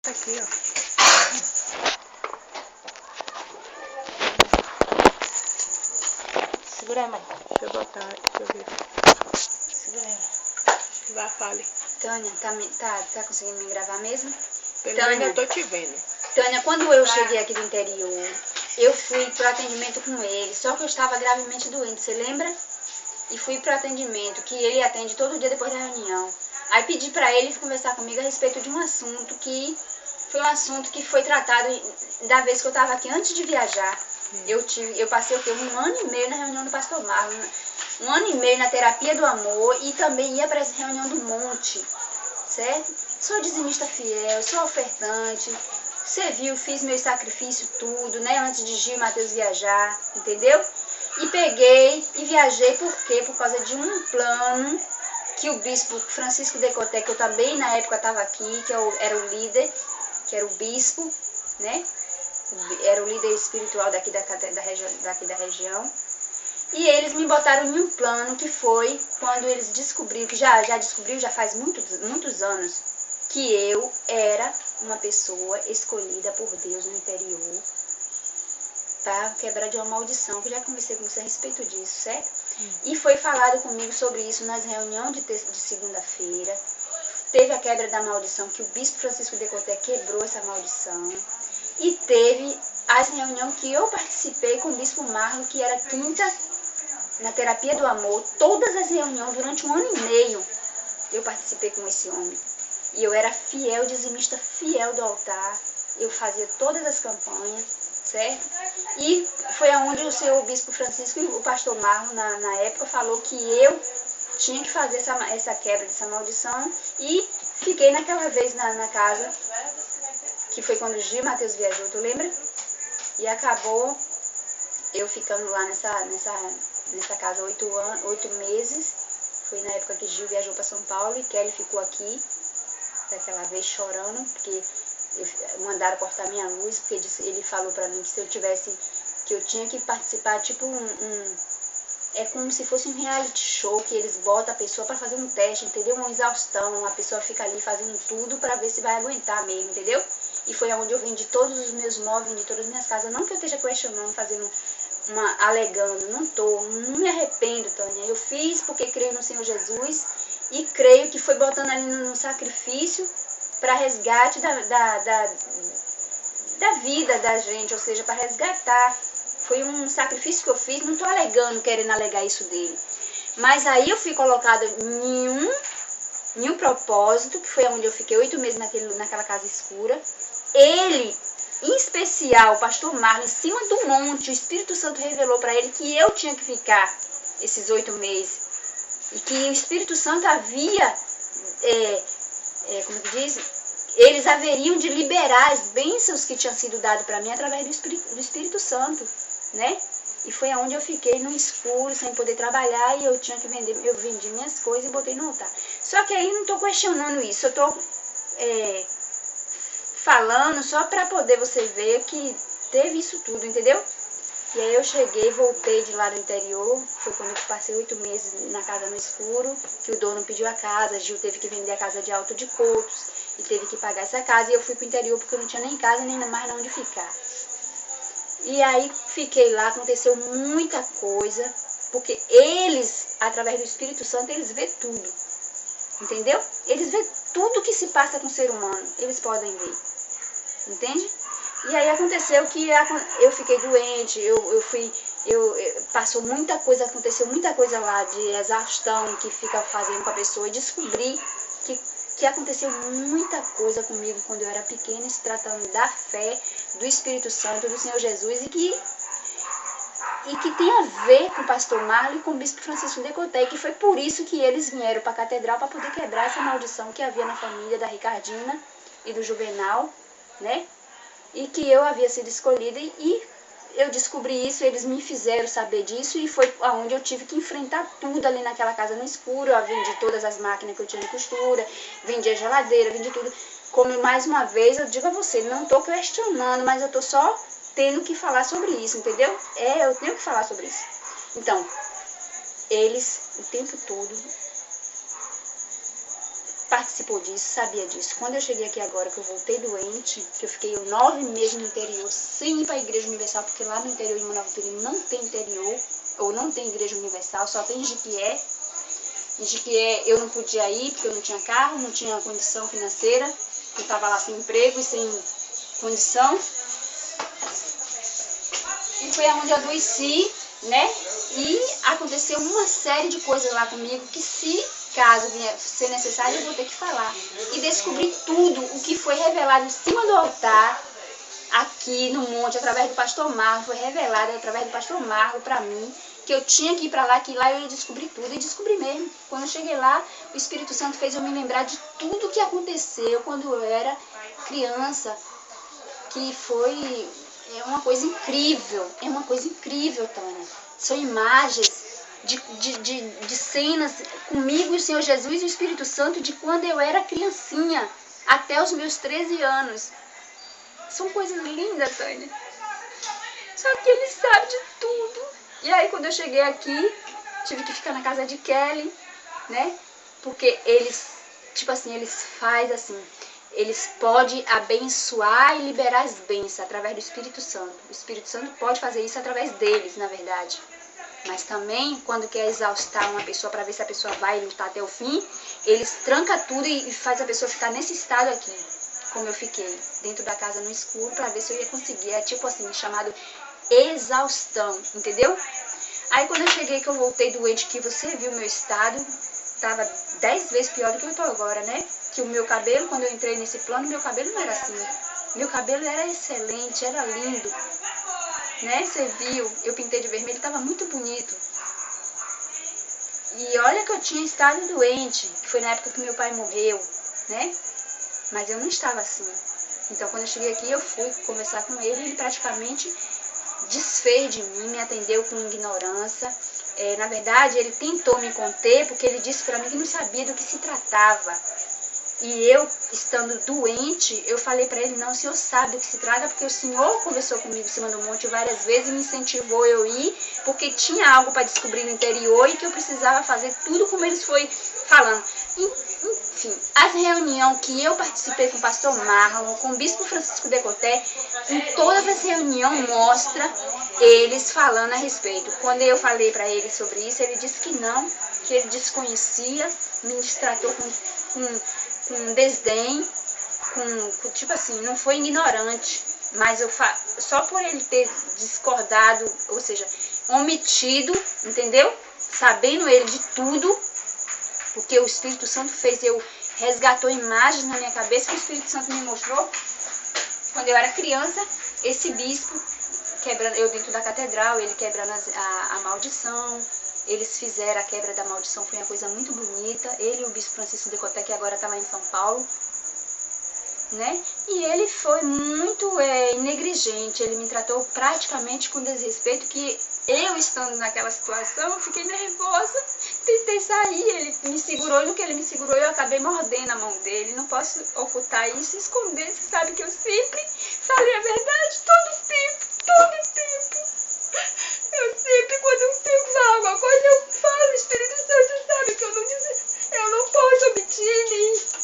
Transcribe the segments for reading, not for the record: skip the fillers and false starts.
Aqui, ó. Segura aí, mãe. Deixa eu botar, deixa eu ver. Segura aí. Vá, fale. Tânia, tá conseguindo me gravar mesmo? Pelo Tânia. menos eu tô te vendo. Tânia, quando eu cheguei aqui do interior, eu fui pro atendimento com ele, só que eu estava gravemente doente, você lembra? E fui pro atendimento, que ele atende todo dia depois da reunião. Aí pedi pra ele conversar comigo a respeito de um assunto que foi tratado da vez que eu tava aqui antes de viajar. Eu passei o quê? 1 ano e meio na reunião do pastor Marlon, 1 ano e meio na terapia do amor e também ia para essa reunião do monte, certo? Sou dizimista fiel, sou ofertante, você viu, fiz meu sacrifício tudo, né, antes de Gil e Matheus viajar, entendeu? E peguei e viajei, por quê? Por causa de um plano que o bispo Francisco Decoté, que eu também na época estava aqui, que era o líder, que era o bispo, né? Era o líder espiritual daqui da região. E eles me botaram em um plano que foi quando eles descobriram, que já descobriu, já faz muitos anos, que eu era uma pessoa escolhida por Deus no interior para quebrar de uma maldição, que eu já conversei com você a respeito disso, certo? E foi falado comigo sobre isso nas reuniões de segunda-feira. Teve a quebra da maldição, que o bispo Francisco Decoté quebrou essa maldição. E teve as reuniões que eu participei com o bispo Marlon, que era quinta, na terapia do amor. Todas as reuniões, durante 1 ano e meio, eu participei com esse homem. E eu era fiel, dizimista fiel do altar. Eu fazia todas as campanhas, certo? E foi aonde o senhor bispo Francisco e o pastor Marlon, na época, falou que eu tinha que fazer essa quebra dessa maldição. E fiquei naquela vez na casa, que foi quando o Gil e Matheus viajou, tu lembra? E acabou eu ficando lá nessa casa 8 meses. Foi na época que Gil viajou para São Paulo e Kelly ficou aqui, daquela vez chorando, porque mandaram cortar minha luz, porque ele falou para mim que se eu tivesse, que eu tinha que participar, tipo é como se fosse um reality show, que eles botam a pessoa para fazer um teste, entendeu? Uma exaustão, a pessoa fica ali fazendo tudo para ver se vai aguentar mesmo, entendeu? E foi onde eu vendi todos os meus móveis, vendi todas as minhas casas. Não que eu esteja questionando, fazendo alegando, não me arrependo, Tânia. Eu fiz porque creio no Senhor Jesus e creio que foi botando ali no sacrifício para resgate da vida da gente, ou seja, para resgatar. Foi um sacrifício que eu fiz, não estou alegando, querendo alegar isso dele. Mas aí eu fui colocada em um propósito, que foi onde eu fiquei 8 meses naquela casa escura. Ele, em especial, o pastor Marlon, em cima do monte, o Espírito Santo revelou para ele que eu tinha que ficar esses 8 meses. E que o Espírito Santo havia, como que diz? Eles haveriam de liberar as bênçãos que tinham sido dadas para mim através do Espírito Santo, né? E foi aonde eu fiquei no escuro, sem poder trabalhar, e eu tinha que vender, eu vendi minhas coisas e botei no altar. Só que aí não estou questionando isso, eu estou falando só para poder você ver que teve isso tudo, entendeu? E aí eu cheguei, voltei de lá do interior, foi quando eu passei 8 meses na casa no escuro, que o dono pediu a casa, Gil teve que vender a casa de Alto de Coutos, e teve que pagar essa casa, e eu fui pro interior porque eu não tinha nem casa, nem mais onde ficar. E aí fiquei lá, aconteceu muita coisa, porque eles, através do Espírito Santo, eles vê tudo, entendeu? Eles vê tudo que se passa com o ser humano, eles podem ver, entende? E aí aconteceu que eu fiquei doente, passou muita coisa, aconteceu muita coisa lá de exaustão que fica fazendo com a pessoa, e descobri que aconteceu muita coisa comigo quando eu era pequena, se tratando da fé, do Espírito Santo, do Senhor Jesus, e que tem a ver com o pastor Marlon e com o bispo Francisco Decoté, que foi por isso que eles vieram para a catedral, para poder quebrar essa maldição que havia na família da Ricardina e do Juvenal, né? E que eu havia sido escolhida, e eu descobri isso, eles me fizeram saber disso, e foi onde eu tive que enfrentar tudo ali naquela casa no escuro. Eu vendi todas as máquinas que eu tinha de costura, vendi a geladeira, vendi tudo. Como mais uma vez eu digo a você, não estou questionando, mas eu estou só tendo que falar sobre isso, entendeu? Eu tenho que falar sobre isso. Então, eles o tempo todo participou disso sabia disso. Quando eu cheguei aqui agora, que eu voltei doente, que eu fiquei 9 meses no interior sem ir para a Igreja Universal, porque lá no interior de Manaus não tem interior, ou não tem Igreja Universal, só tem Jiquié. Em Jiquié eu não podia ir, porque eu não tinha carro, não tinha condição financeira, eu estava lá sem emprego e sem condição. E foi onde eu adoeci, né? E aconteceu uma série de coisas lá comigo que, se caso vier ser necessário, eu vou ter que falar. E descobri tudo o que foi revelado em cima do altar, aqui no monte, através do pastor Marlon. Foi revelado através do pastor Marlon para mim, que eu tinha que ir para lá, que lá eu ia descobrir tudo. E descobri mesmo. Quando eu cheguei lá, o Espírito Santo fez eu me lembrar de tudo que aconteceu quando eu era criança, que foi... É uma coisa incrível, Tânia. São imagens de cenas comigo e o Senhor Jesus e o Espírito Santo de quando eu era criancinha, até os meus 13 anos. São coisas lindas, Tânia. Só que Ele sabe de tudo. E aí, quando eu cheguei aqui, tive que ficar na casa de Kelly, né? Porque eles, tipo assim, eles fazem assim... Eles podem abençoar e liberar as bênçãos através do Espírito Santo. O Espírito Santo pode fazer isso através deles, na verdade. Mas também, quando quer exaustar uma pessoa para ver se a pessoa vai lutar até o fim, eles trancam tudo e faz a pessoa ficar nesse estado aqui, como eu fiquei, dentro da casa no escuro, para ver se eu ia conseguir. É tipo assim, chamado exaustão, entendeu? Aí quando eu cheguei, que eu voltei doente, que você viu meu estado, estava 10 vezes pior do que eu estou agora, né? Que o meu cabelo, quando eu entrei nesse plano, meu cabelo não era assim. Meu cabelo era excelente, era lindo. Né? Você viu, eu pintei de vermelho, estava muito bonito. E olha que eu tinha estado doente, que foi na época que meu pai morreu, né? Mas eu não estava assim. Então quando eu cheguei aqui, eu fui conversar com ele e ele praticamente desfez de mim, me atendeu com ignorância. Na verdade, ele tentou me conter, porque ele disse para mim que não sabia do que se tratava. E eu, estando doente, eu falei para ele, não, o senhor sabe do que se trata, porque o senhor conversou comigo em cima do monte várias vezes e me incentivou eu ir, porque tinha algo para descobrir no interior e que eu precisava fazer tudo como eles foi falando. Enfim, as reuniões que eu participei com o pastor Marlon, com o bispo Francisco Decoté, em todas as reuniões mostra eles falando a respeito. Quando eu falei para ele sobre isso, ele disse que não, que ele desconhecia, me tratou com desdém, tipo assim, não foi ignorante, mas só por ele ter discordado, ou seja, omitido, entendeu? Sabendo ele de tudo, porque o Espírito Santo resgatou imagens na minha cabeça que o Espírito Santo me mostrou quando eu era criança, esse bispo quebrando, eu dentro da catedral, ele quebrando a maldição. Eles fizeram a quebra da maldição, foi uma coisa muito bonita. Ele e o bispo Francisco Decoté, que agora está lá em São Paulo, né? E ele foi muito negligente, ele me tratou praticamente com desrespeito, que eu, estando naquela situação, fiquei nervosa, tentei sair, ele me segurou, e no que ele me segurou, eu acabei mordendo a mão dele. Não posso ocultar isso, esconder, você sabe que eu sempre falei a verdade, todo o tempo. Eu sempre, quando eu tenho que falar alguma coisa, eu falo. O Espírito Santo sabe que eu não posso omitir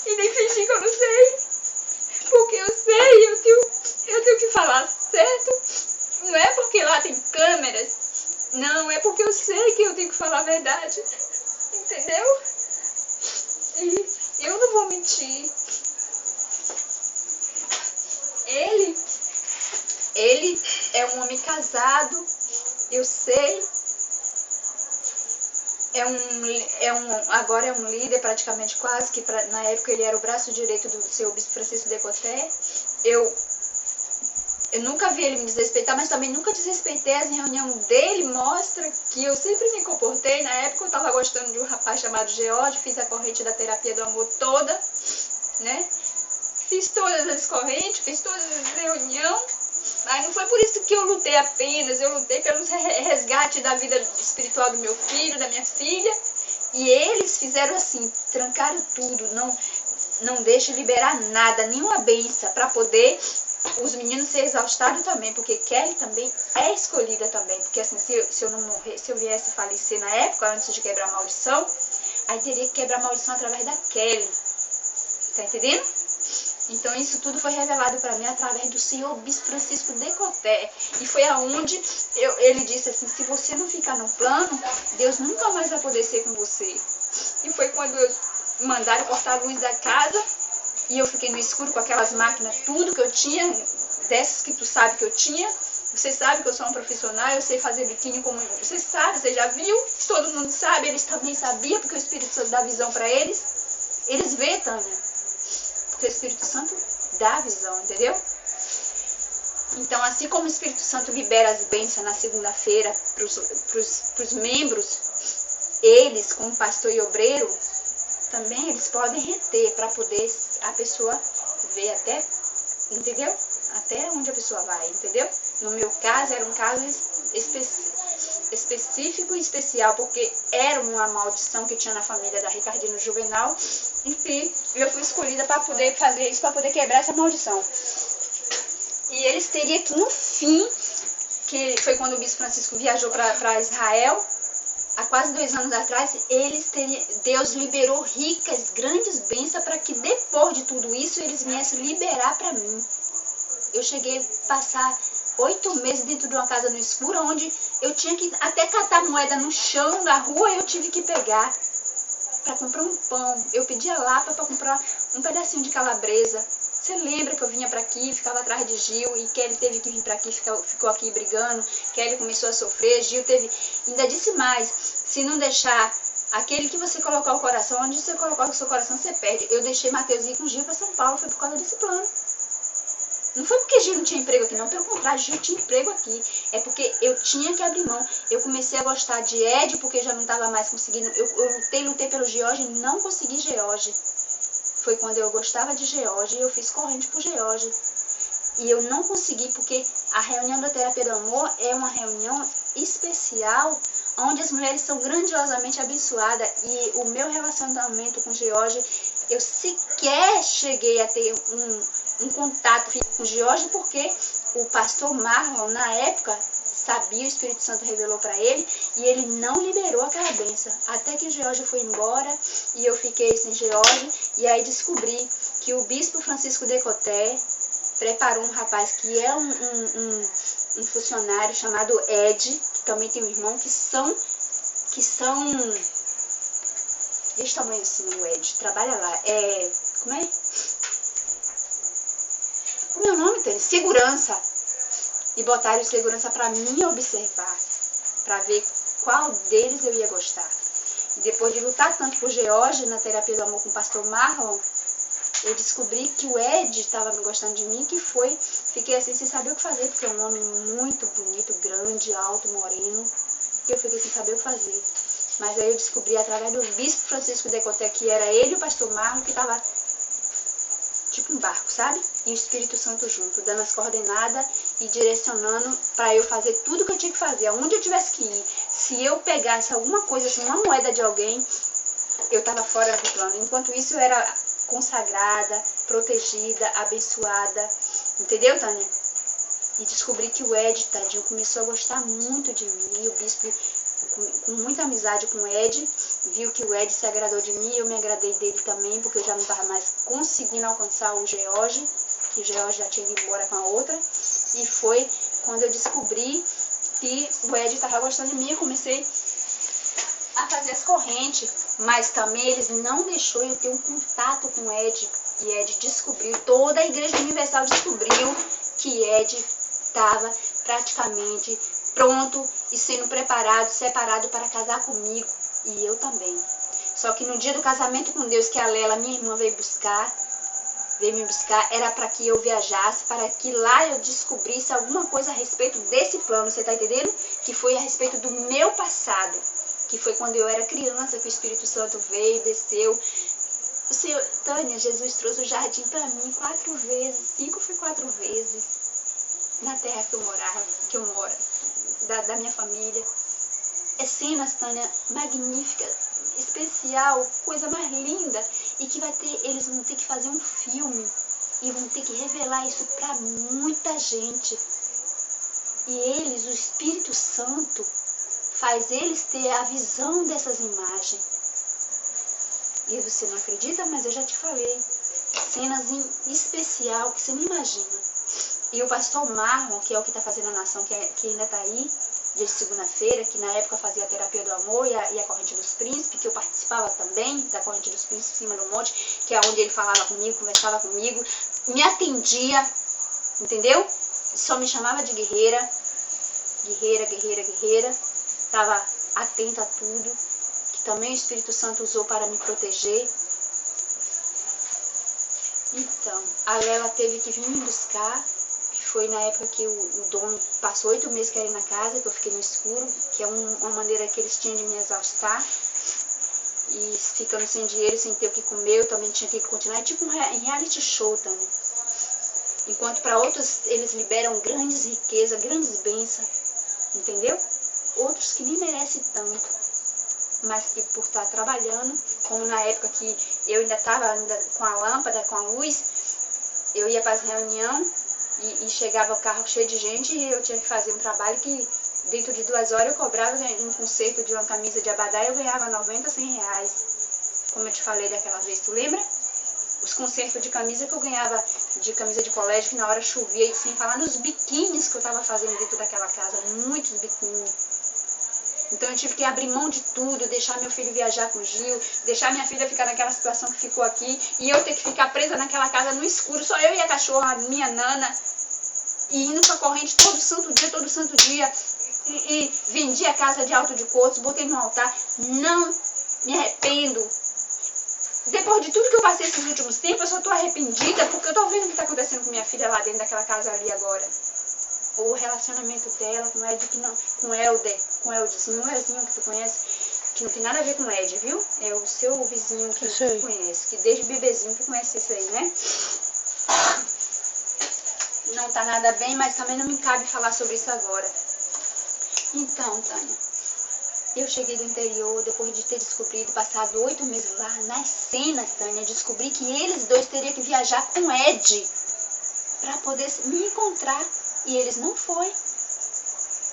e nem fingir que eu não sei. Porque eu sei, eu tenho que falar certo. Não é porque lá tem câmeras. Não, é porque eu sei que eu tenho que falar a verdade. Entendeu? E eu não vou mentir. Ele é um homem casado, eu sei. Agora é um líder praticamente quase, que na época ele era o braço direito do seu bispo Francisco Decoté. Eu nunca vi ele me desrespeitar, mas também nunca desrespeitei. As reuniões dele mostra que eu sempre me comportei. Na época eu estava gostando de um rapaz chamado George, fiz a corrente da terapia do amor toda, né? Fiz todas as correntes, fiz todas as reuniões. Mas não foi por isso que eu lutei apenas, eu lutei pelo resgate da vida espiritual do meu filho, da minha filha. E eles fizeram assim, trancaram tudo, não deixam liberar nada, nenhuma benção, para poder os meninos ser exaustados também, porque Kelly também é escolhida também. Porque assim, se eu não morrer, se eu viesse falecer na época, antes de quebrar a maldição, aí teria que quebrar a maldição através da Kelly. Tá entendendo? Então isso tudo foi revelado para mim através do Senhor Bispo Francisco Decoté. E foi aonde ele disse assim, se você não ficar no plano, Deus nunca mais vai poder ser com você. E foi quando mandaram cortar a luz da casa, e eu fiquei no escuro com aquelas máquinas, tudo que eu tinha, dessas que tu sabe que eu tinha. Você sabe que eu sou uma profissional, eu sei fazer biquíni como... Você sabe, você já viu, todo mundo sabe, eles também sabiam, porque o Espírito Santo dá visão para eles. Eles vê, Tânia, porque o Espírito Santo dá visão, entendeu? Então, assim como o Espírito Santo libera as bênçãos na segunda-feira para os membros, eles, como pastor e obreiro, também eles podem reter para poder a pessoa ver até, entendeu? Até onde a pessoa vai, entendeu? No meu caso, era um caso específico e especial, porque era uma maldição que tinha na família da Ricardino Juvenal. Enfim, eu fui escolhida para poder fazer isso, para poder quebrar essa maldição. E eles teriam que, no fim, que foi quando o Bispo Francisco viajou para Israel, há quase 2 anos atrás, Deus liberou ricas, grandes bênçãos para que depois de tudo isso, eles viessem liberar para mim. Eu cheguei a passar 8 meses dentro de uma casa no escuro, onde eu tinha que até catar moeda no chão, na rua, eu tive que pegar para comprar um pão. Eu pedia lapa para comprar um pedacinho de calabresa. Você lembra que eu vinha para aqui, ficava atrás de Gil, e Kelly teve que vir para aqui, ficou aqui brigando. Kelly começou a sofrer, Gil teve... Ainda disse mais, se não deixar aquele que você colocar o coração, onde você colocar o seu coração, você perde. Eu deixei Mateus ir com Gil para São Paulo, foi por causa desse plano. Não foi porque Gil não tinha emprego aqui, não. Pelo contrário, Gil tinha emprego aqui. É porque eu tinha que abrir mão. Eu comecei a gostar de Ed, porque já não estava mais conseguindo. Eu lutei pelo George e não consegui George. Foi quando eu gostava de George e eu fiz corrente por George. E eu não consegui, porque a reunião da Terapia do Amor é uma reunião especial, onde as mulheres são grandiosamente abençoadas. E o meu relacionamento com George, eu sequer cheguei a ter um contato com George, porque o pastor Marlon, na época, sabia, o Espírito Santo revelou para ele, e ele não liberou aquela bênção. Até que George foi embora, e eu fiquei sem George, e aí descobri que o Bispo Francisco Decoté preparou um rapaz que é um funcionário chamado Ed, que também tem um irmão, que são desse tamanho assim, o Ed, trabalha lá, como é? O meu nome tem segurança, e botaram segurança para mim observar, para ver qual deles eu ia gostar. E depois de lutar tanto por George na Terapia do Amor com o pastor Marlon, eu descobri que o Ed estava me gostando de mim, fiquei assim sem saber o que fazer, porque é um homem muito bonito, grande, alto, moreno, e eu fiquei sem saber o que fazer. Mas aí eu descobri através do Bispo Francisco Decoté, que era ele e o pastor Marlon, que estava tipo um barco, sabe? E o Espírito Santo junto, dando as coordenadas e direcionando para eu fazer tudo que eu tinha que fazer, aonde eu tivesse que ir. Se eu pegasse alguma coisa, assim, uma moeda de alguém, eu estava fora do plano. Enquanto isso, eu era consagrada, protegida, abençoada. Entendeu, Tânia? E descobri que o Ed, tadinho, começou a gostar muito de mim. E o bispo, com muita amizade com o Ed, viu que o Ed se agradou de mim, eu me agradei dele também, porque eu já não estava mais conseguindo alcançar o George, que o George já tinha ido embora com a outra. E foi quando eu descobri que o Ed estava gostando de mim, eu comecei a fazer as correntes. Mas também eles não deixou eu ter um contato com o Ed. E Ed descobriu, toda a Igreja Universal descobriu que Ed estava praticamente pronto e sendo preparado, separado para casar comigo. E eu também. Só que no dia do casamento com Deus, que a Lela, minha irmã, veio me buscar, era para que eu viajasse, para que lá eu descobrisse alguma coisa a respeito desse plano, você está entendendo? Que foi a respeito do meu passado, que foi quando eu era criança, que o Espírito Santo veio, desceu. O Senhor, Tânia, Jesus trouxe o jardim para mim 4 vezes, 5 foi 4 vezes, na terra que eu moro, da minha família. É cenas, Tânia, magnífica, especial, coisa mais linda, e que eles vão ter que fazer um filme e vão ter que revelar isso para muita gente. E eles, o Espírito Santo, faz eles ter a visão dessas imagens. E você não acredita, mas eu já te falei. cenas em especial que você não imagina. E o pastor Marlon, que é o que está fazendo a nação, que ainda está aí, dia de segunda-feira, que na época fazia a terapia do amor e a corrente dos príncipes, que eu participava também da corrente dos príncipes em cima do monte, que é onde ele falava comigo, conversava comigo, me atendia, entendeu? Só me chamava de guerreira, estava atenta a tudo, que também o Espírito Santo usou para me proteger. Então, a Lela teve que vir me buscar, que foi na época que o dono passou 8 meses querendo na casa, que eu fiquei no escuro, que é uma maneira que eles tinham de me exaustar. E ficando sem dinheiro, sem ter o que comer, eu também tinha que continuar. É tipo um reality show também. Enquanto para outros eles liberam grandes riquezas, grandes bênçãos, entendeu? Outros que nem merecem tanto, mas que por estar trabalhando, como na época que eu ainda estava com a lâmpada, com a luz, eu ia para as reuniões e chegava o carro cheio de gente e eu tinha que fazer um trabalho que dentro de 2 horas eu cobrava um conserto de uma camisa de abadá e eu ganhava 90, 100 reais. Como eu te falei daquela vez, tu lembra? Os consertos de camisa que eu ganhava, de camisa de colégio, que na hora chovia, e sem falar nos biquínis que eu estava fazendo dentro daquela casa, muitos biquínis. Então eu tive que abrir mão de tudo, deixar meu filho viajar com o Gil, deixar minha filha ficar naquela situação que ficou aqui, e eu ter que ficar presa naquela casa no escuro, só eu e a cachorra, a minha Nana, e indo pra corrente todo santo dia, e vendi a casa de Alto de Coutos, botei no altar. Não me arrependo. Depois de tudo que eu passei esses últimos tempos, eu só tô arrependida, porque eu tô vendo o que tá acontecendo com minha filha lá dentro daquela casa ali agora. O relacionamento dela com o Ed, com o Eldzinho, o Elzinho que tu conhece, que não tem nada a ver com o Ed, viu? É o seu vizinho que tu conhece, que desde bebezinho tu conhece isso aí, né? Não tá nada bem, mas também não me cabe falar sobre isso agora. Então, Tânia, eu cheguei do interior, depois de ter descobrido, passado 8 meses lá, nas cenas, Tânia, descobri que eles dois teriam que viajar com o Ed para poder me encontrar. E eles não foi.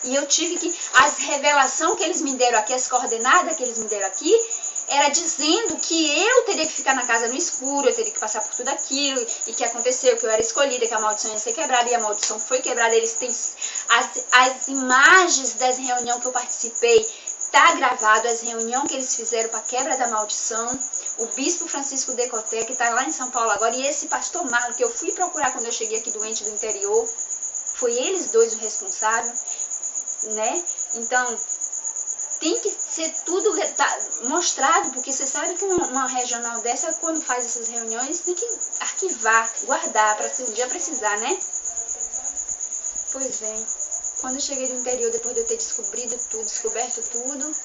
E eu tive que... As revelações que eles me deram aqui, as coordenadas que eles me deram aqui, era dizendo que eu teria que ficar na casa no escuro, eu teria que passar por tudo aquilo, e que aconteceu, que eu era escolhida, que a maldição ia ser quebrada, e a maldição foi quebrada. Eles têm as imagens das reuniões que eu participei, tá gravado, as reuniões que eles fizeram para quebra da maldição. O bispo Francisco Decoté, que está lá em São Paulo agora, e esse pastor Marlon, que eu fui procurar quando eu cheguei aqui doente do interior, foi eles dois o responsável, né? Então, tem que ser tudo mostrado, porque você sabe que uma regional dessa, quando faz essas reuniões, tem que arquivar, guardar, para se um dia precisar, né? Pois bem, quando eu cheguei do interior, depois de eu ter descoberto tudo,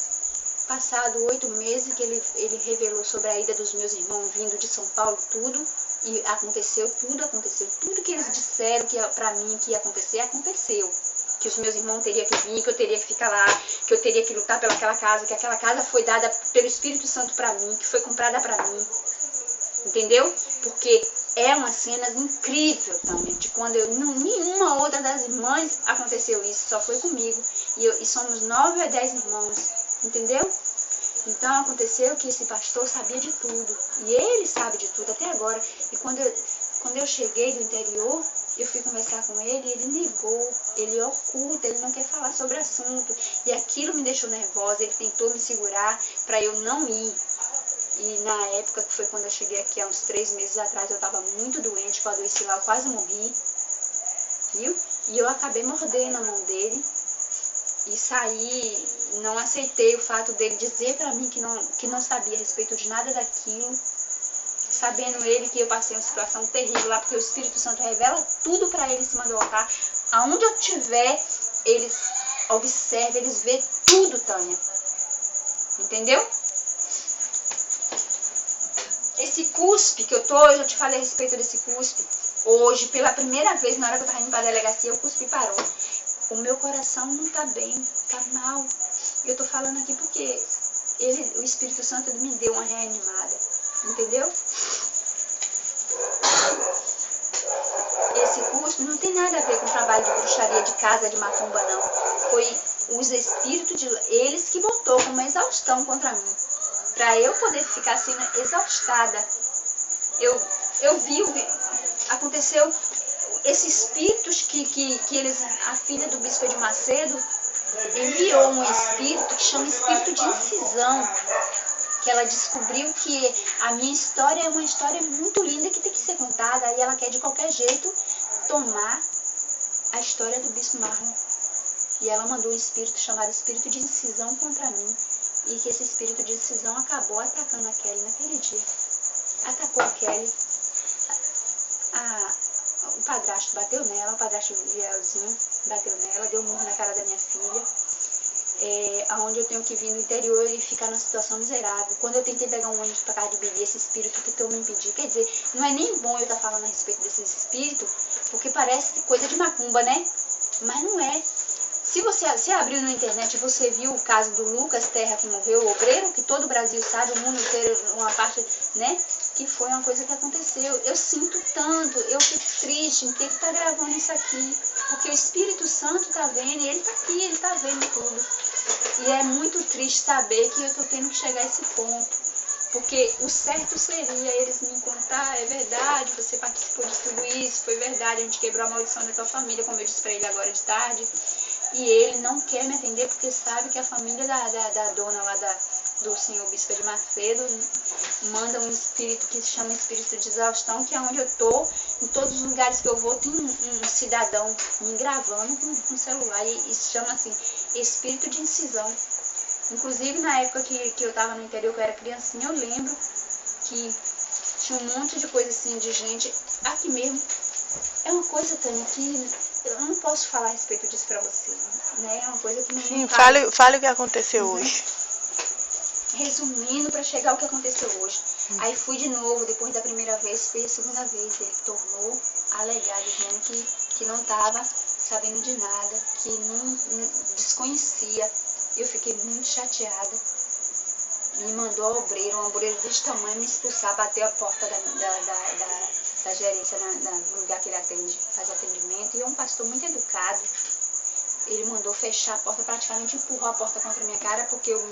passado 8 meses que ele revelou sobre a ida dos meus irmãos vindo de São Paulo, tudo, e aconteceu tudo que eles disseram que para mim que ia acontecer, aconteceu. Que os meus irmãos teriam que vir, que eu teria que ficar lá, que eu teria que lutar pelaquela casa, que aquela casa foi dada pelo Espírito Santo para mim, que foi comprada para mim. Entendeu? Porque é uma cena incrível também, de quando nenhuma outra das irmãs aconteceu isso, só foi comigo. E somos 9 a 10 irmãos, entendeu? Então aconteceu que esse pastor sabia de tudo, e ele sabe de tudo até agora. E quando eu cheguei do interior, eu fui conversar com ele e ele negou, ele oculta, ele não quer falar sobre o assunto. E aquilo me deixou nervosa, ele tentou me segurar para eu não ir. E na época, que foi quando eu cheguei aqui, há uns 3 meses atrás, eu estava muito doente, quando eu adoeci lá, eu quase morri, viu? E eu acabei mordendo a mão dele e saí, não aceitei o fato dele dizer para mim que não sabia a respeito de nada daquilo, sabendo ele que eu passei uma situação terrível lá, porque o Espírito Santo revela tudo para ele em cima do altar. Aonde eu estiver, eles observam, eles vê tudo, Tânia. Entendeu? Esse cuspe que eu já te falei a respeito desse cuspe. Hoje, pela primeira vez, na hora que eu estava indo para a delegacia, o cuspe parou. O meu coração não está bem, está mal. Eu estou falando aqui porque o Espírito Santo me deu uma reanimada. Entendeu? Esse cuspe não tem nada a ver com o trabalho de bruxaria de casa, de macumba, não. Foi os espíritos eles que botou como exaustão contra mim. Para eu poder ficar assim, exaustada. eu vi, aconteceu esses espíritos que eles, a filha do bispo de Macedo enviou um espírito que chama espírito de incisão, que ela descobriu que a minha história é uma história muito linda que tem que ser contada, e ela quer de qualquer jeito tomar a história do bispo Marlon. E ela mandou um espírito chamado espírito de incisão contra mim, e que esse espírito de incisão acabou atacando a Kelly naquele dia. Atacou a Kelly, o padrasto bateu nela, o padrasto Vielzinho bateu nela, deu um murro na cara da minha filha, onde eu tenho que vir no interior e ficar numa situação miserável. Quando eu tentei pegar um ônibus para casa de Bibi, esse espírito tentou me impedir. Quer dizer, não é nem bom eu estar falando a respeito desses espíritos, porque parece coisa de macumba, né? Mas não é. Se você abriu na internet, você viu o caso do Lucas Terra, que morreu, o obreiro, que todo o Brasil sabe, o mundo inteiro, uma parte, né? Que foi uma coisa que aconteceu. Eu sinto tanto, eu fico triste em ter que estar gravando isso aqui, porque o Espírito Santo está vendo, e ele está aqui, ele está vendo tudo. E é muito triste saber que eu estou tendo que chegar a esse ponto. Porque o certo seria eles me contar, é verdade, você participou de tudo isso, foi verdade, a gente quebrou a maldição da tua família, como eu disse para ele agora de tarde. E ele não quer me atender porque sabe que a família da dona lá do senhor bispo de Macedo manda um espírito que se chama espírito de exaustão, que é onde eu tô, em todos os lugares que eu vou, tem um cidadão me gravando com celular, e se chama assim, espírito de incisão. Inclusive na época que eu tava no interior, que eu era criancinha, eu lembro que tinha um monte de coisa assim, de gente, aqui mesmo. É uma coisa, Tânia, que eu não posso falar a respeito disso pra você, né? É uma coisa que não... Sim, fale o que aconteceu hoje. Resumindo, para chegar ao que aconteceu hoje. Aí fui de novo, depois da primeira vez, fui a segunda vez. Ele tornou a alegar, dizendo que não estava sabendo de nada, que não desconhecia. Eu fiquei muito chateada. Me mandou a um obreiro desse tamanho, me expulsar, bateu a porta da gerência no lugar que ele atende, faz atendimento. E é um pastor muito educado. Ele mandou fechar a porta, praticamente empurrou a porta contra a minha cara, porque eu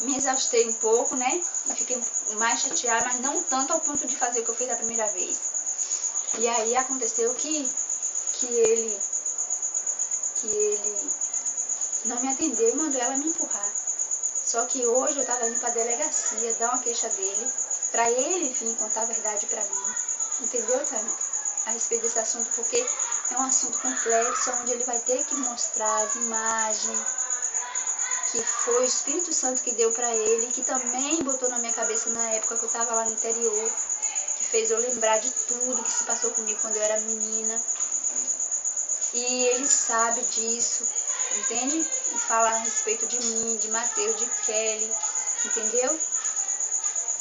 me exaustei um pouco, né? E fiquei mais chateada, mas não tanto ao ponto de fazer o que eu fiz da primeira vez. E aí aconteceu que ele não me atendeu e mandou ela me empurrar. Só que hoje eu estava indo para a delegacia dar uma queixa dele, para ele vir contar a verdade para mim. Entendeu, Tânia? A respeito desse assunto, porque é um assunto complexo, onde ele vai ter que mostrar as imagens, que foi o Espírito Santo que deu para ele, que também botou na minha cabeça na época que eu estava lá no interior, que fez eu lembrar de tudo que se passou comigo quando eu era menina. E ele sabe disso, entende? E fala a respeito de mim, de Mateus, de Kelly, entendeu?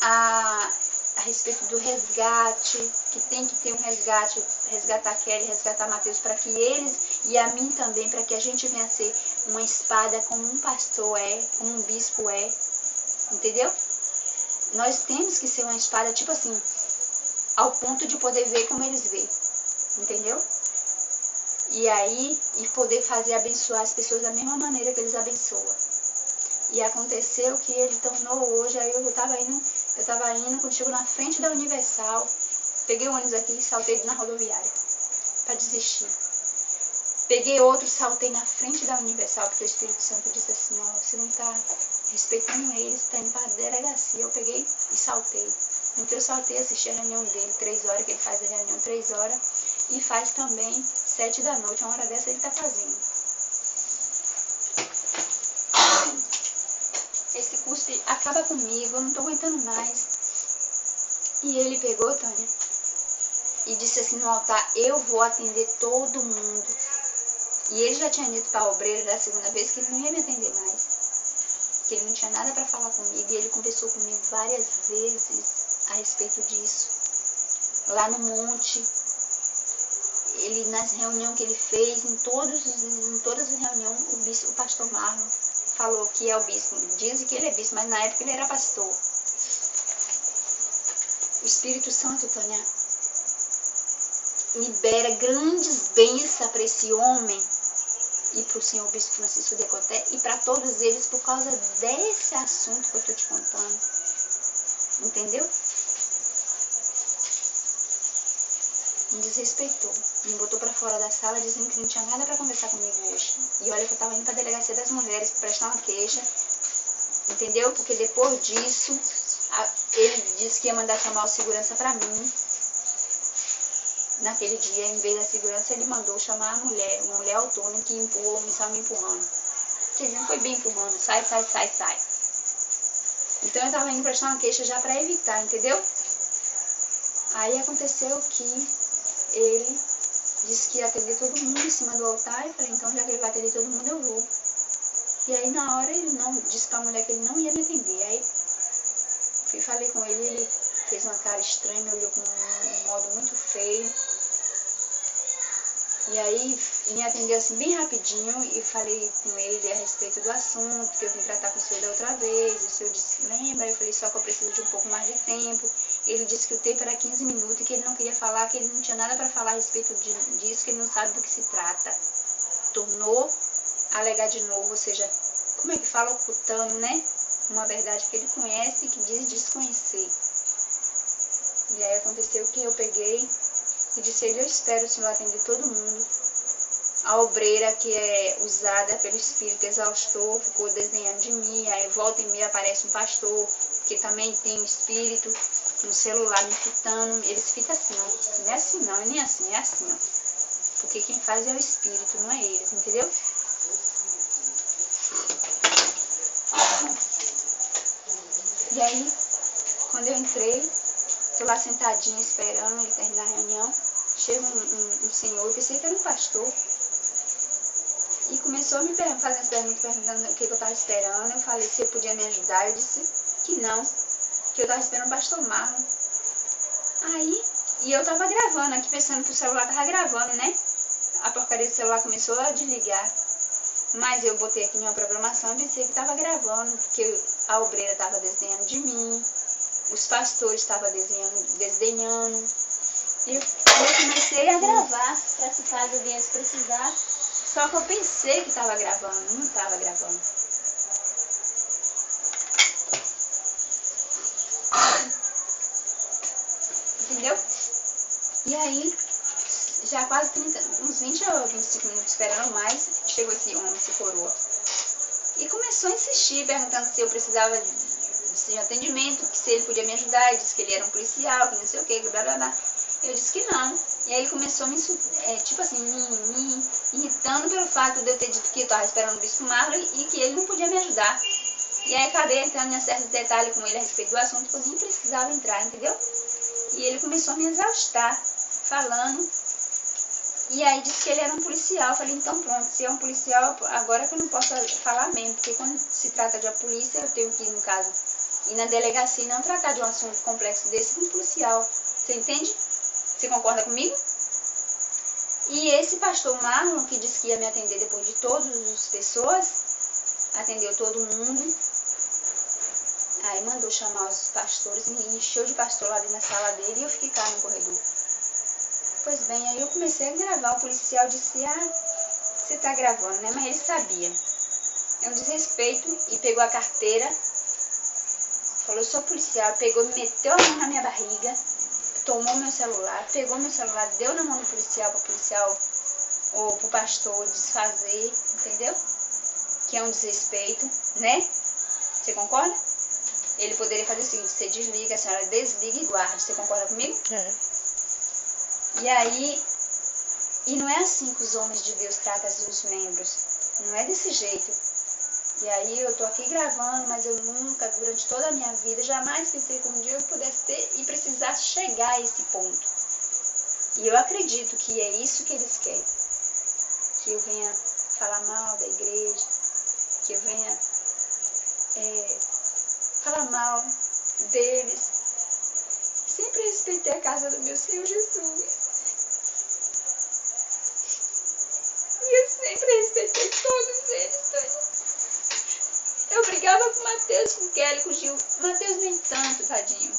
A respeito do resgate, que tem que ter um resgate, resgatar Kelly, resgatar Mateus, para que eles, e a mim também, para que a gente venha a ser uma espada como um pastor é, como um bispo é, entendeu? Nós temos que ser uma espada, tipo assim, ao ponto de poder ver como eles veem, entendeu? E aí, e poder fazer abençoar as pessoas da mesma maneira que eles abençoam. E aconteceu que ele tornou hoje, aí eu estava indo, quando chego na frente da Universal, peguei o ônibus aqui e saltei na rodoviária, para desistir. Peguei outro, saltei na frente da Universal, porque o Espírito Santo disse assim, ó, você não está respeitando eles, está indo para a delegacia. Eu peguei e saltei. Então eu saltei, assisti a reunião dele, 3 horas, que ele faz a reunião 3 horas, e faz também 7 da noite, uma hora dessa ele está fazendo. Esse curso acaba comigo, eu não estou aguentando mais. E ele pegou, Tânia, e disse assim no altar, eu vou atender todo mundo. E ele já tinha dito para a obreira da segunda vez que ele não ia me atender mais, que ele não tinha nada para falar comigo, e ele conversou comigo várias vezes a respeito disso. Lá no monte, ele nas reuniões que ele fez, em todas as reuniões, o pastor Marlon falou que é o bispo. Dizem que ele é bispo, mas na época ele era pastor. O Espírito Santo, Tânia, libera grandes bênçãos para esse homem e para o senhor bispo Francisco Decoté e para todos eles por causa desse assunto que eu estou te contando. Entendeu? me desrespeitou, me botou pra fora da sala dizendo que não tinha nada pra conversar comigo hoje. E olha que eu tava indo pra delegacia das mulheres pra prestar uma queixa, entendeu? Porque depois disso, ele disse que ia mandar chamar o segurança pra mim. Naquele dia, em vez da segurança, ele mandou chamar uma mulher autônoma que empurrou, me estava me empurrando. Quer dizer, não foi bem empurrando, sai. Então eu tava indo prestar uma queixa já pra evitar, entendeu? Aí aconteceu que ele disse que ia atender todo mundo em cima do altar. Eu falei, então já que ele vai atender todo mundo, eu vou. E aí na hora ele não disse pra mulher que ele não ia me atender. Aí falei com ele, ele fez uma cara estranha, me olhou com um modo muito feio. E aí me atendeu assim bem rapidinho e falei com ele a respeito do assunto, que eu vim tratar com o senhor da outra vez. O senhor disse, lembra? Eu falei, só que eu preciso de um pouco mais de tempo. Ele disse que o tempo era 15 minutos e que ele não queria falar, que ele não tinha nada para falar a respeito disso, que ele não sabe do que se trata. Tornou a alegar de novo, ou seja, como é que fala, ocultando, né? Uma verdade que ele conhece e que diz desconhecer. E aí aconteceu que eu peguei e disse a ele, eu espero o senhor atender todo mundo. A obreira que é usada pelo espírito exaustor ficou desenhando de mim, aí volta e meia aparece um pastor que também tem um espírito, um celular me fitando, eles fitam assim, ó. Não é assim não, nem assim, é assim, ó. Porque quem faz é o espírito, não é eles, entendeu? E aí, quando eu entrei, tô lá sentadinha esperando ele terminar a reunião, chega um senhor, eu pensei que era um pastor, e começou a me fazer as perguntas, perguntando o que eu estava esperando. Eu falei se ele podia me ajudar, eu disse que não, que eu estava esperando o pastor Marlon. Aí, e eu estava gravando aqui, pensando que o celular estava gravando, né? A porcaria do celular começou a desligar. Mas eu botei aqui minha programação e pensei que estava gravando, porque a obreira estava desdenhando de mim, os pastores estavam desdenhando. E eu comecei a gravar, para se caso eu viesse precisar. Só que eu pensei que estava gravando, não estava gravando. Entendeu? E aí, já quase uns 20 ou 25 minutos esperando mais, chegou esse homem, esse coroa. E começou a insistir, perguntando se eu precisava de atendimento, que se ele podia me ajudar. Ele disse que ele era um policial, que não sei o que, blá blá blá. Eu disse que não. E aí ele começou a me irritando pelo fato de eu ter dito que eu estava esperando o bispo Marlon e que ele não podia me ajudar. E aí acabei entrando em certos detalhes com ele a respeito do assunto que eu nem precisava entrar, entendeu? E ele começou a me exaustar, falando. E aí disse que ele era um policial. Eu falei, então pronto, se é um policial, agora que eu não posso falar mesmo, porque quando se trata de uma polícia, eu tenho que, no caso, ir na delegacia e não tratar de um assunto complexo desse com um policial. Você entende? Você concorda comigo? E esse pastor Marlon, que disse que ia me atender depois de todas as pessoas, atendeu todo mundo. Aí mandou chamar os pastores, me encheu de pastor lá dentro na sala dele e eu fiquei cá no corredor. Pois bem, aí eu comecei a gravar. O policial disse, você tá gravando, né? Mas ele sabia. É um desrespeito e pegou a carteira, falou, eu sou policial, pegou, me meteu a mão na minha barriga, tomou meu celular, pegou meu celular, deu na mão do policial, pro policial ou pro pastor desfazer, entendeu? Que é um desrespeito, né? Você concorda? Ele poderia fazer o seguinte, você desliga, a senhora desliga e guarda. Você concorda comigo? É. E aí, e não é assim que os homens de Deus tratam os membros. Não é desse jeito. E aí eu tô aqui gravando, mas eu nunca, durante toda a minha vida, jamais pensei que um dia eu pudesse ter e precisasse chegar a esse ponto. E eu acredito que é isso que eles querem. Que eu venha falar mal da igreja, que eu venha falar mal deles. Sempre respeitei a casa do meu Senhor Jesus. E eu sempre respeitei todos eles. Eu brigava com o Mateus, com o Kelly, com o Gil. O Mateus nem tanto, tadinho.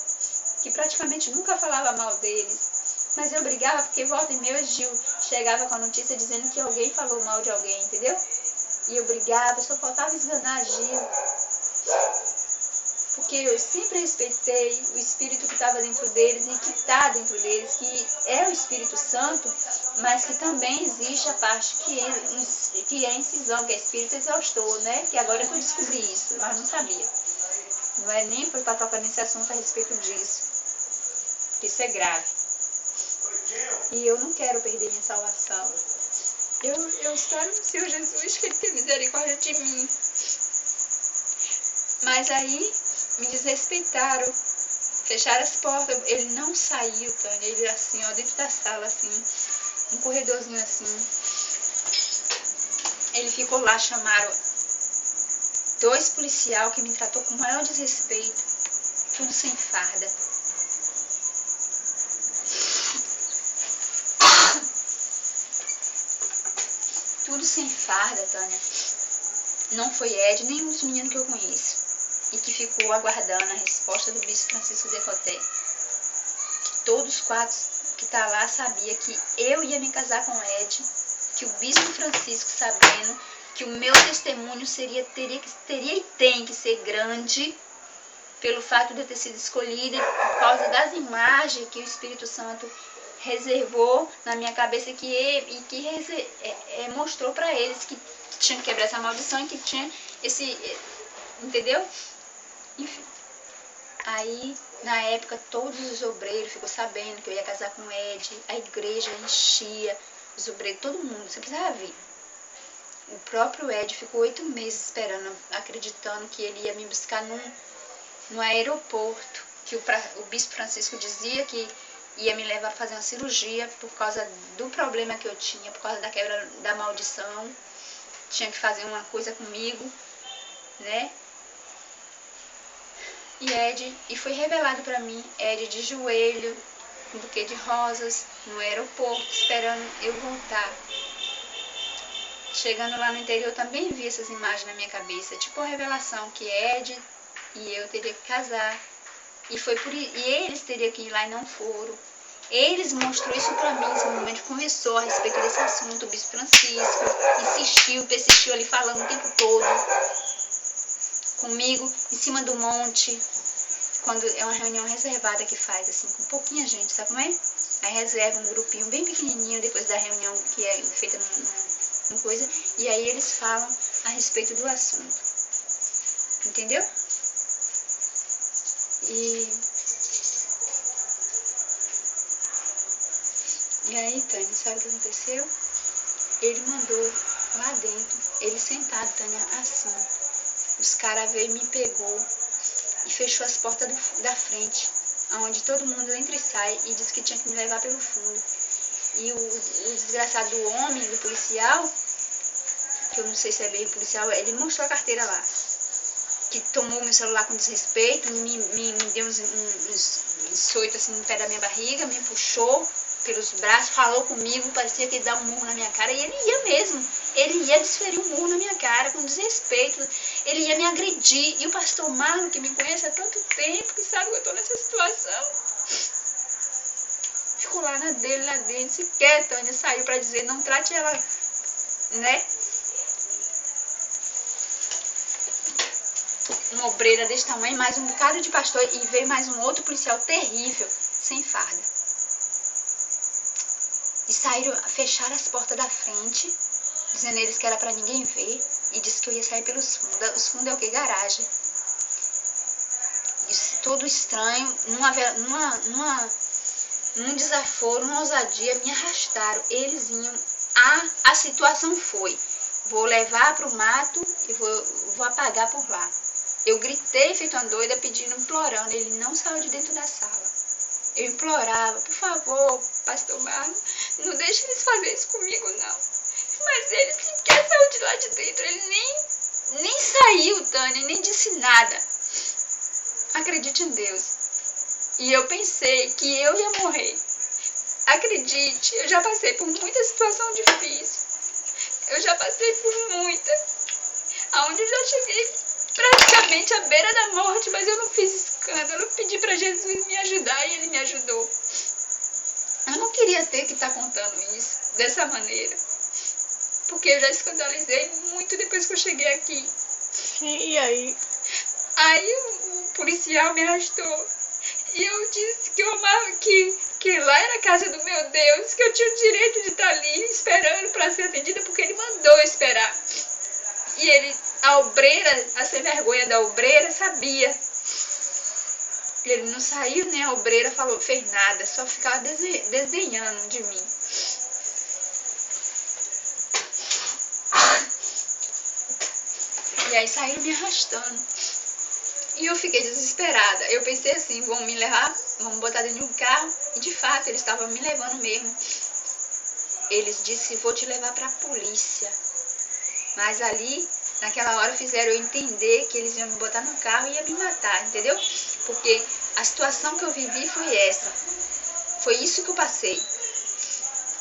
Que praticamente nunca falava mal deles. Mas eu brigava porque volta e meia o Gil chegava com a notícia dizendo que alguém falou mal de alguém, entendeu? E eu brigava, só faltava esganar a Gil. porque eu sempre respeitei o Espírito que estava dentro deles e que está dentro deles, que é o Espírito Santo, mas que também existe a parte que é incisão, que é Espírito exaustor, né? Que agora que eu descobri isso, mas não sabia. Não é nem para tocar nesse assunto a respeito disso. Isso é grave. E eu não quero perder minha salvação. Eu espero no Senhor Jesus que Ele tenha misericórdia de mim. Mas aí me desrespeitaram, fecharam as portas. Ele não saiu, Tânia. Ele assim, ó, dentro da sala, assim, um corredorzinho assim. Ele ficou lá, chamaram 2 policiais que me tratou com o maior desrespeito. Tudo sem farda. Tudo sem farda, Tânia. Não foi Ed, nem os meninos que eu conheço. E que ficou aguardando a resposta do bispo Francisco Decoté. Que todos os 4 que tá lá sabia que eu ia me casar com Ed, que o bispo Francisco, sabendo que o meu testemunho teria e tem que ser grande, pelo fato de eu ter sido escolhida e por causa das imagens que o Espírito Santo reservou na minha cabeça e que mostrou para eles que tinha que quebrar essa maldição e que tinha esse... Entendeu? Enfim. Aí, na época, todos os obreiros ficou sabendo que eu ia casar com o Ed, a igreja enchia, os obreiros, todo mundo, você precisava ver. O próprio Ed ficou 8 meses esperando, acreditando que ele ia me buscar no aeroporto, que o bispo Francisco dizia que ia me levar a fazer uma cirurgia por causa do problema que eu tinha, por causa da quebra da maldição. Tinha que fazer uma coisa comigo, né? E foi revelado para mim, Ed de joelho, com um buquê de rosas, no aeroporto, esperando eu voltar. Chegando lá no interior, eu também vi essas imagens na minha cabeça, tipo a revelação que Ed e eu teria que casar. E eles teriam que ir lá e não foram. Eles mostrou isso para mim, esse momento conversou a respeito desse assunto, o bispo Francisco, insistiu, persistiu ali falando o tempo todo comigo, em cima do monte, quando é uma reunião reservada que faz, assim, com pouquinha gente, sabe como é? Aí reserva um grupinho bem pequenininho depois da reunião que é feita numa coisa, e aí eles falam a respeito do assunto. Entendeu? E aí, Tânia, sabe o que aconteceu? Ele mandou lá dentro, ele sentado, Tânia, assim. Os caras veio e me pegou e fechou as portas da frente, onde todo mundo entra e sai, e disse que tinha que me levar pelo fundo. E o desgraçado do homem, do policial, que eu não sei se é bem policial, ele mostrou a carteira lá. Que tomou meu celular com desrespeito, me deu uns soitos assim no pé da minha barriga, me puxou pelos braços, falou comigo, parecia que ia dar um murro na minha cara, e ele ia mesmo. Ele ia desferir um murro na minha cara, com desrespeito. Ele ia me agredir. E o pastor Marlon, que me conhece há tanto tempo, que sabe que eu estou nessa situação, ficou lá na dele, lá dentro. Sequer, Tânia, saiu para dizer, não trate ela, né? Uma obreira desse tamanho, mais um bocado de pastor, e veio mais um outro policial terrível, sem farda. E saíram, fecharam as portas da frente, dizendo eles que era para ninguém ver, e disse que eu ia sair pelos fundos. Os fundos é o que? Garagem. Isso, tudo estranho, num desaforo, numa ousadia, me arrastaram. Eles iam. A situação foi: vou levar para o mato e vou apagar por lá. Eu gritei feito uma doida, pedindo, implorando. Ele não saiu de dentro da sala. Eu implorava, por favor, pastor Marlon, não deixe eles fazerem isso comigo, não. Mas ele sequer saiu de lá de dentro. Ele nem saiu, Tânia, nem disse nada. Acredite em Deus. E eu pensei que eu ia morrer. Acredite, eu já passei por muita situação difícil. Eu já passei por muita. Aonde eu já cheguei praticamente à beira da morte, mas eu não fiz escândalo. Eu pedi para Jesus me ajudar e Ele me ajudou. Eu não queria ter que estar contando isso dessa maneira, porque eu já escandalizei muito depois que eu cheguei aqui. Sim, e aí? Aí o policial me arrastou. E eu disse que eu amava, que lá era a casa do meu Deus, que eu tinha o direito de estar ali esperando para ser atendida, porque ele mandou eu esperar. E ele, a obreira, a sem vergonha da obreira, sabia. Ele não saiu, nem a obreira fez nada, só ficava desdenhando de mim. E aí saíram me arrastando. E eu fiquei desesperada. Eu pensei assim, vão me levar, vão me botar dentro de um carro. E de fato, eles estavam me levando mesmo. Eles disseram, vou te levar para a polícia. Mas ali, naquela hora, fizeram eu entender que eles iam me botar no carro e iam me matar, entendeu? Porque a situação que eu vivi foi essa. Foi isso que eu passei.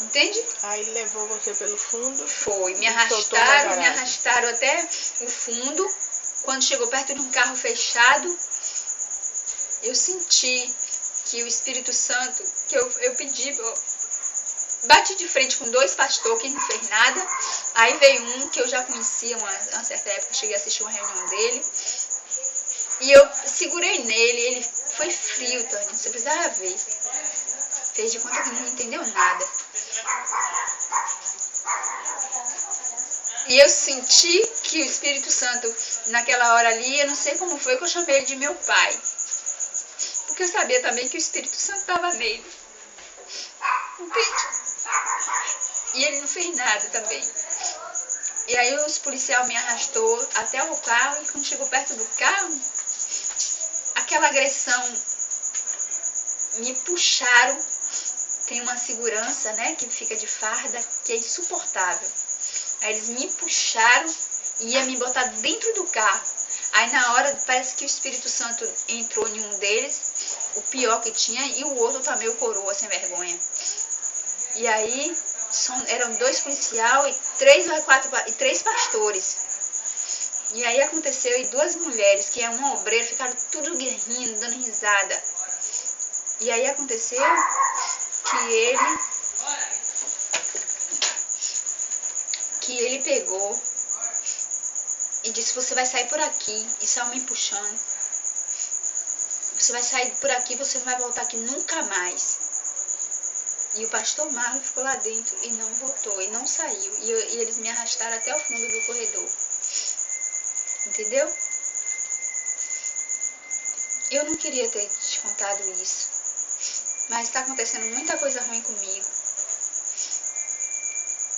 Entende? Aí ele levou você pelo fundo. Foi, me soltou na garagem. arrastaram até o fundo. Quando chegou perto de um carro fechado, eu senti que o Espírito Santo, que eu pedi, bati de frente com 2 pastores que não fez nada. Aí veio um que eu já conhecia uma certa época, cheguei a assistir uma reunião dele. E eu segurei nele, ele foi frio, Tânia, você precisava ver. Fez de conta que não entendeu nada. E eu senti que o Espírito Santo, naquela hora ali, eu não sei como foi que eu chamei ele de meu pai. Porque eu sabia também que o Espírito Santo estava nele. Entende? E ele não fez nada também. E aí os policiais me arrastou até o carro, e quando chegou perto do carro, aquela agressão, me puxaram. Tem uma segurança, né, que fica de farda, que é insuportável. Aí eles me puxaram e iam me botar dentro do carro. Aí na hora, parece que o Espírito Santo entrou em um deles, o pior que tinha, e o outro também, o coroa, sem vergonha. E aí, eram 2 policiais e 3 pastores. E aí aconteceu, e 2 mulheres, que é uma obreira, ficaram tudo rindo, dando risada. E aí aconteceu que ele pegou e disse, você vai sair por aqui, e saiu me puxando. Você vai sair por aqui, você não vai voltar aqui nunca mais. E o pastor Marlon ficou lá dentro e não voltou, e não saiu. E eles me arrastaram até o fundo do corredor. Entendeu? Eu não queria ter te contado isso. Mas está acontecendo muita coisa ruim comigo.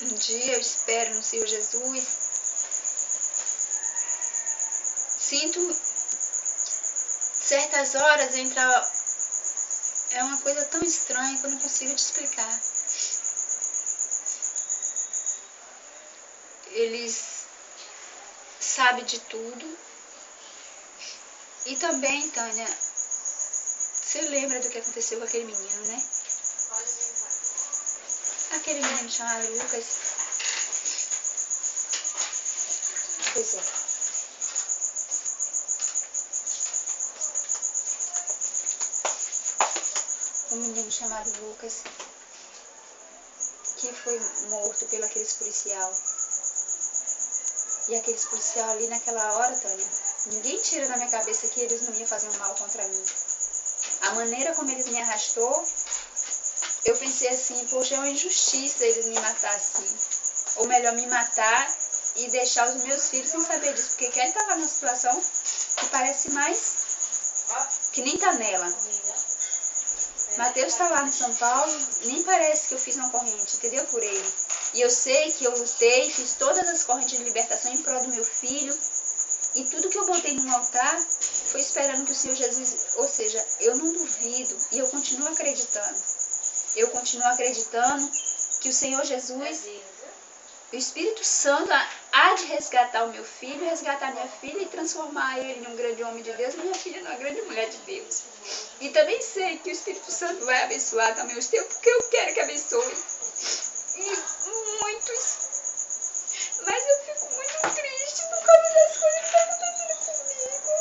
Um dia eu espero no Senhor Jesus. Sinto certas horas entrar. É uma coisa tão estranha que eu não consigo te explicar. Eles sabem de tudo. E também, Tânia, você lembra do que aconteceu com aquele menino, né? Aquele menino chamado Lucas. Pois é. Um menino chamado Lucas, que foi morto pelo aqueles policial. E aqueles policial ali naquela hora, Tânia, ninguém tira da minha cabeça que eles não iam fazer um mal contra mim. A maneira como eles me arrastou, eu pensei assim, poxa, é uma injustiça eles me matar assim. Ou melhor, me matar e deixar os meus filhos sem saber disso. Porque Kelly estava numa situação que parece mais que nem tá nela. Mateus está lá em São Paulo, nem parece que eu fiz uma corrente, entendeu? Por ele. E eu sei que eu lutei, fiz todas as correntes de libertação em prol do meu filho. E tudo que eu botei no altar foi esperando que o Senhor Jesus... Ou seja, eu não duvido e eu continuo acreditando. Eu continuo acreditando que o Senhor Jesus, o Espírito Santo, há de resgatar o meu filho, resgatar minha filha e transformar ele em um grande homem de Deus e minha filha numa grande mulher de Deus. E também sei que o Espírito Santo vai abençoar também os teus, porque eu quero que abençoe. E muitos. Mas eu fico muito triste por causa das coisas que estão acontecendo comigo.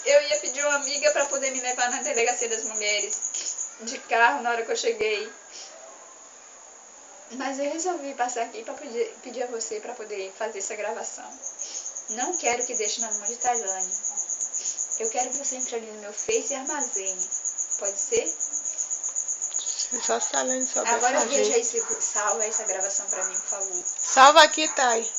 Eu ia pedir uma amiga para poder me levar na delegacia das mulheres, de carro, na hora que eu cheguei. Mas eu resolvi passar aqui para pedir a você para poder fazer essa gravação. Não quero que deixe na mão de Tailane. Eu quero que você entre ali no meu Face e armazene. Pode ser? Só se a Tailane souber Agora fazer. veja aí se salva essa gravação para mim, por favor. Salva aqui, Thay.